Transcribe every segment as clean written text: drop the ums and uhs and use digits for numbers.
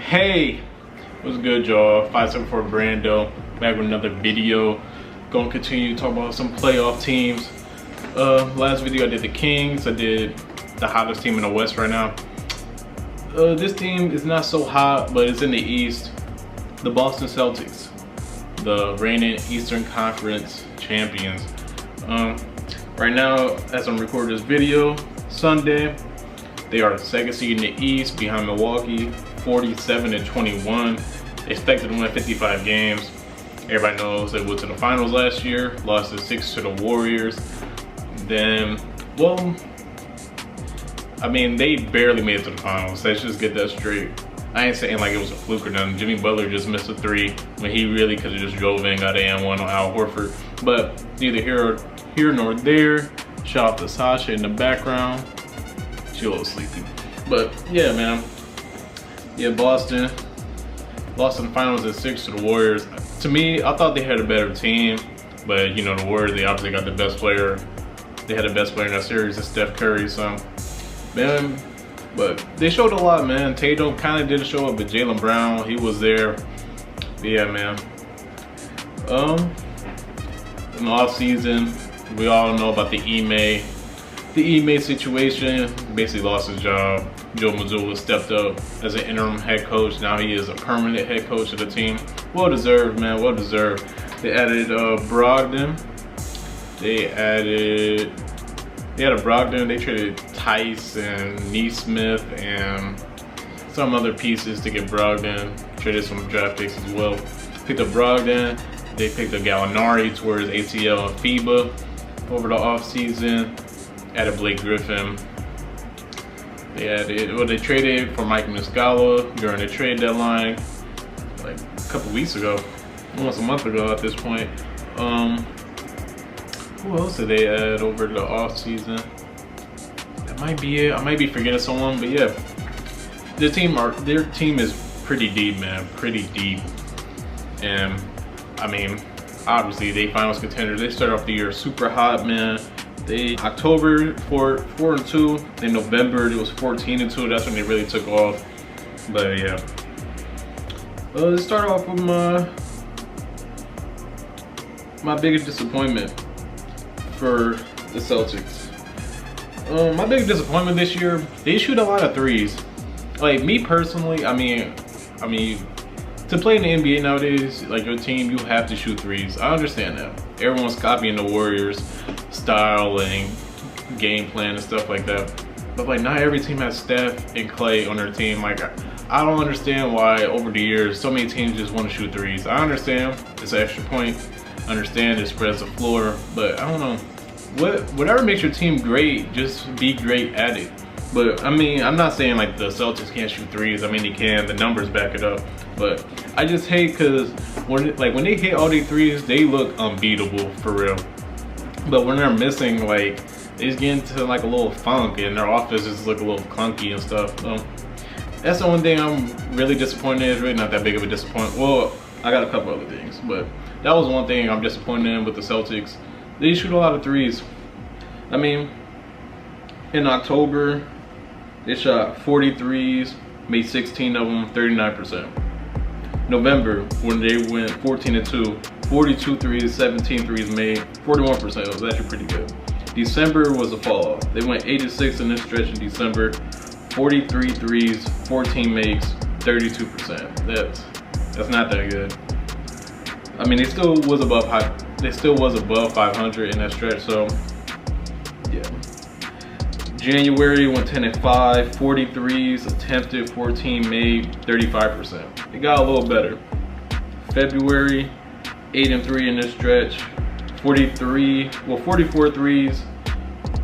Hey, what's good, y'all? 574 Brando back with another video. Gonna continue to talk about some playoff teams. Last video I did the Kings. I did the hottest team in the West right now. This team is not so hot, but it's in the East. The Boston Celtics, the reigning Eastern Conference champions. Right now, as I'm recording this video, Sunday, they are the second seed in the East behind Milwaukee, 47-21. They expected to win 55 games. Everybody knows they went to the finals last year, lost to 6 to the Warriors. Then, well, I mean, they barely made it to the finals. Let's just get that straight. I ain't saying like it was a fluke or nothing. Jimmy Butler just missed a 3 when he really could have just drove in, got an and 1 on Al Horford. But neither here nor there. Shout out to Sasha in the background. She a little sleepy. But yeah, man. Yeah, Boston lost in the finals at 6 to the Warriors. To me, I thought they had a better team, but you know, the Warriors, they obviously got the best player. They had the best player in that series, it's Steph Curry. So, man, but they showed a lot, man. Tatum kind of didn't show up, but Jaylen Brown, he was there. But yeah, man. In the off season, we all know about the Ime situation. Basically lost his job. Joe Mazzulla stepped up as an interim head coach. Now he is a permanent head coach of the team. Well deserved, man, well deserved. They added Brogdon. They added Brogdon. They traded Tice and Neesmith and some other pieces to get Brogdon. Traded some draft picks as well. Picked up Brogdon. They picked up Gallinari towards ACL and FIBA over the offseason. Added Blake Griffin. They traded for Mike Muscala during the trade deadline, like a couple weeks ago, almost a month ago at this point. Who else did they add over the offseason? That might be it. I might be forgetting someone, but yeah, their team is pretty deep, man, pretty deep. And I mean, obviously they finals contenders. They started off the year super hot, man. They October 4-2. In November it was 14-2. That's when they really took off. But yeah, let's start off with my biggest disappointment for the Celtics. My biggest disappointment this year, they shoot a lot of threes. Like me personally, I mean, to play in the NBA nowadays, like your team, you have to shoot threes. I understand that. Everyone's copying the Warriors style and game plan and stuff like that. But like not every team has Steph and Clay on their team. Like I don't understand why over the years so many teams just want to shoot threes. I understand it's an extra point. I understand it spreads the floor, but I don't know. Whatever makes your team great, just be great at it. But I mean, I'm not saying like the Celtics can't shoot threes. I mean, they can. The numbers back it up. But I just hate because when they hit all these threes, they look unbeatable for real. But when they're missing, like they just get into like a little funk, and their offense just look a little clunky and stuff. So that's the one thing I'm really disappointed in. It's really not that big of a disappointment. Well, I got a couple other things, but that was one thing I'm disappointed in with the Celtics. They shoot a lot of threes. I mean, in October, they shot 40 threes, made 16 of them, 39%. November, when they went 14-2, 42 threes, 17 threes made, 41%. It was actually pretty good. December was a fall off. They went 8-6 in this stretch in December, 43 threes, 14 makes, 32%. That's not that good. I mean, they still was above 500 in that stretch. So yeah. January went 10-5, 40 threes attempted, 14 made, 35%. It got a little better. February, 8-3 in this stretch, 44 threes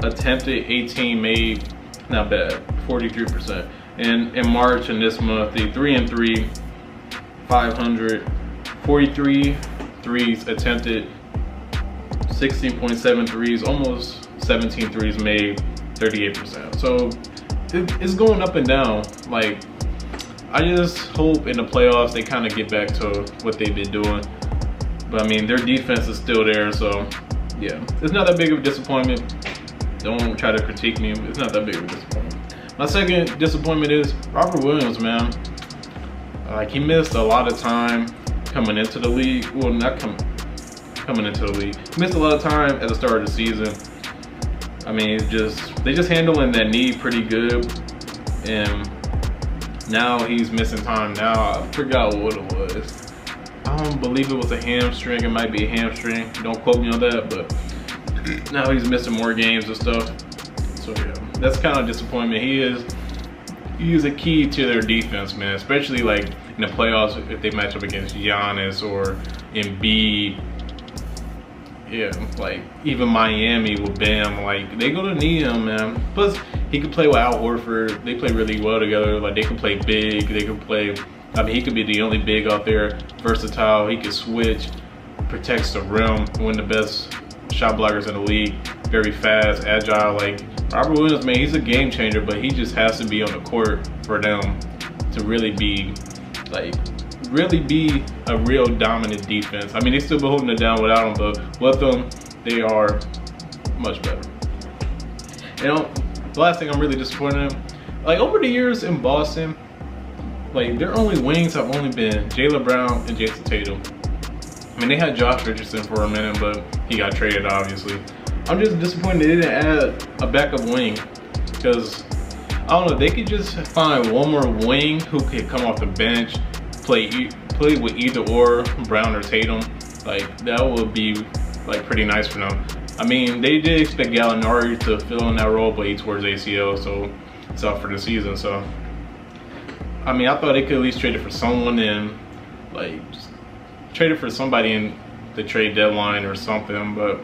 attempted, 18 made, not bad, 43%. And in March in this month, they 3-3, 500, 43 threes attempted, 16.7 threes, almost 17 threes made, 38%. So it's going up and down. Like I just hope in the playoffs they kind of get back to what they've been doing. But I mean, their defense is still there, so yeah, it's not that big of a disappointment. Don't try to critique me. It's not that big of a disappointment. My second disappointment is Robert Williams, man. Like, he missed a lot of time coming into the league. Well, not coming into the league. He missed a lot of time at the start of the season. I mean, they just handling that knee pretty good, and now he's missing time. Now I forgot what it was. I don't believe it was a hamstring. It might be a hamstring. Don't quote me on that, but now he's missing more games and stuff. So yeah, that's kind of disappointment. He is a key to their defense, man. Especially like in the playoffs if they match up against Giannis or Embiid. Yeah, like even Miami with Bam, like they gonna need him, man. Plus, he could play with Al Horford. They play really well together. Like they could play big. They could play. I mean, he could be the only big out there. Versatile. He could switch, protects the rim. One of the best shot blockers in the league. Very fast, agile. Like Robert Williams, man, he's a game changer. But he just has to be on the court for them to really be a real dominant defense. I mean, they still be holding it down without him, but with them, they are much better. You know, the last thing I'm really disappointed in, like over the years in Boston, like their only wings have only been Jaylen Brown and Jason Tatum. I mean, they had Josh Richardson for a minute, but he got traded, obviously. I'm just disappointed they didn't add a backup wing, because I don't know, they could just find one more wing who could come off the bench, play with either or Brown or Tatum. Like that would be like pretty nice for them. I mean, they did expect Gallinari to fill in that role, but he towards ACL, so it's out for the season. So I mean, I thought they could at least trade it for someone and like just trade it for somebody in the trade deadline or something. But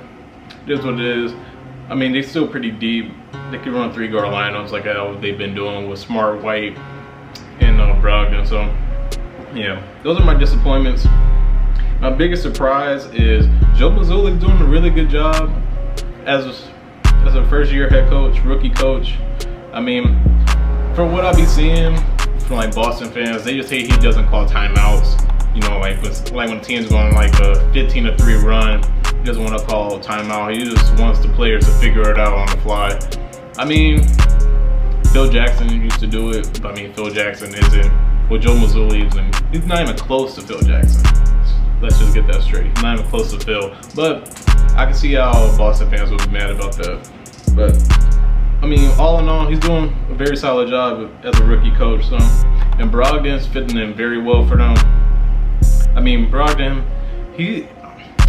it is what it is. I mean, they're still pretty deep. They could run 3-guard lineups like how they've been doing with Smart, White, and Brogdon. So yeah, those are my disappointments. My biggest surprise is Joe Mazzulla is doing a really good job as a first-year head coach, rookie coach. I mean, from what I be seeing from like Boston fans, they just hate he doesn't call timeouts. You know, like when the team's going like a 15-3 run, he doesn't want to call timeout. He just wants the players to figure it out on the fly. I mean, Phil Jackson used to do it, but I mean, Phil Jackson isn't. Well, Joe Mazzulla isn't. He's not even close to Phil Jackson. Let's just get that straight. He's not even close to Phil. But I can see how Boston fans would be mad about that. But I mean, all in all, he's doing a very solid job as a rookie coach. So, and Brogdon's fitting in very well for them. I mean, Brogdon,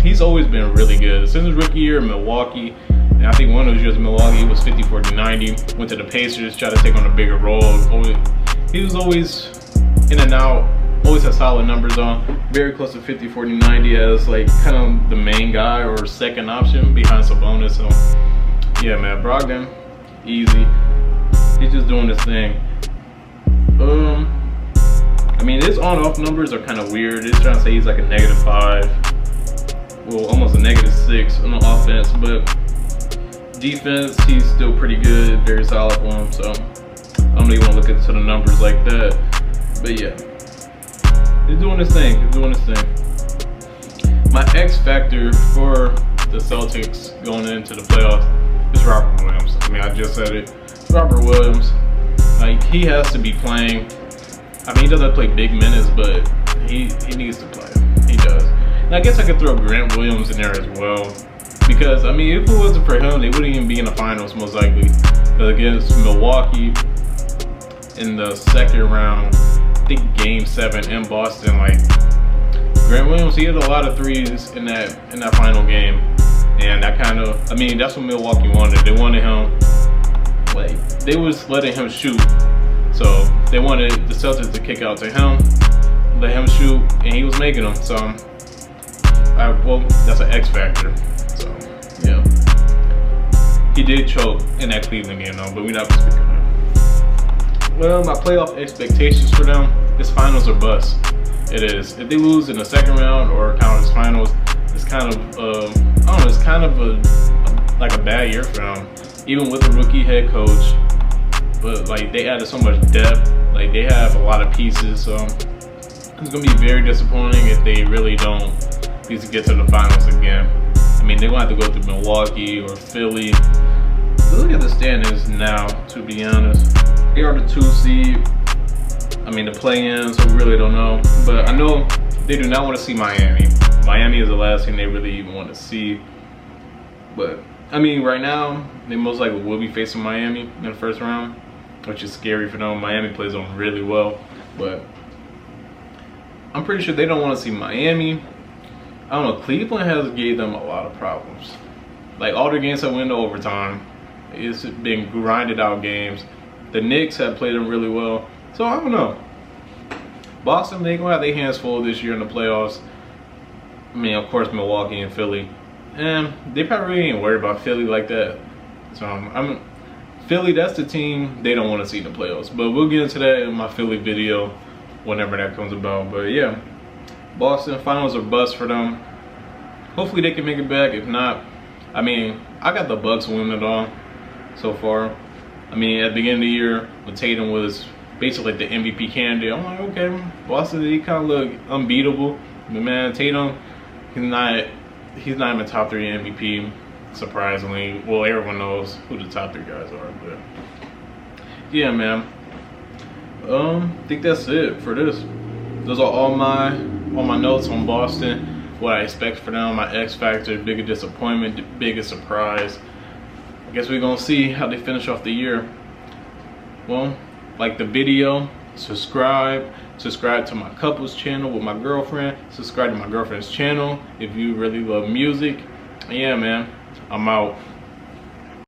he's always been really good. Since his rookie year in Milwaukee, and I think one of those years in Milwaukee, he was 50, 40, 90. Went to the Pacers, tried to take on a bigger role. He was always in and out, always had solid numbers on. Very close to 50, 40, 90 as like kind of the main guy or second option behind Sabonis. So yeah, man, Brogdon, easy. He's just doing his thing. I mean, his on-off numbers are kind of weird. It's trying to say he's like a -5, well, almost a -6 on the offense, but defense, he's still pretty good, very solid for him. So I don't even want to look into the numbers like that. But yeah, he's doing his thing. He's doing his thing. My X factor for the Celtics going into the playoffs is Robert Williams. I mean, I just said it. Robert Williams, like he has to be playing. I mean, he doesn't play big minutes, but he needs to play. He does. And I guess I could throw Grant Williams in there as well, because I mean, if it wasn't for him, they wouldn't even be in the finals most likely. Against Milwaukee in the second round, I think Game 7 in Boston, like Grant Williams, he had a lot of threes in that final game, and that kind of, I mean, that's what Milwaukee wanted. They wanted him, like they was letting him shoot, so they wanted the Celtics to kick out to him, let him shoot, and he was making them. So, well, that's an X factor. So yeah, he did choke in that Cleveland game though, but we're not gonna speak on that. Well, my playoff expectations for them, this finals or bust. It is. If they lose in the second round or conference finals, it's kind of, I don't know, it's kind of like a bad year for them. Even with a rookie head coach, but like they added so much depth, like they have a lot of pieces, so it's gonna be very disappointing if they really don't at least get to the finals again. I mean, they're gonna have to go through Milwaukee or Philly. Look at the standings now, to be honest. They are the 2 seed. I mean, the play-ins, we really don't know. But I know they do not want to see Miami. Miami is the last team they really even want to see. But, I mean, right now, they most likely will be facing Miami in the first round, which is scary for them. Miami plays them really well. But I'm pretty sure they don't want to see Miami. I don't know, Cleveland has gave them a lot of problems. Like, all their games have went to overtime. It's been grinded out games. The Knicks have played them really well. So, I don't know. Boston, they're going to have their hands full this year in the playoffs. I mean, of course, Milwaukee and Philly. And they probably really ain't worried about Philly like that. So, Philly, that's the team they don't want to see in the playoffs. But we'll get into that in my Philly video whenever that comes about. But, yeah. Boston, finals are bust for them. Hopefully they can make it back. If not, I mean, I got the Bucks winning it all so far. I mean, at the beginning of the year, when Tatum was basically the MVP candidate, I'm like, okay, Boston, he kind of look unbeatable. But man, Tatum, he's not even top 3 MVP, surprisingly. Well, everyone knows who the top 3 guys are, but yeah, man. I think that's it for this. Those are all my notes on Boston, what I expect for them, my X factor, biggest disappointment, biggest surprise. I guess we're gonna see how they finish off the year. Well, like the video, subscribe to my couples channel with my girlfriend, subscribe to my girlfriend's channel if you really love music. And yeah, man, I'm out.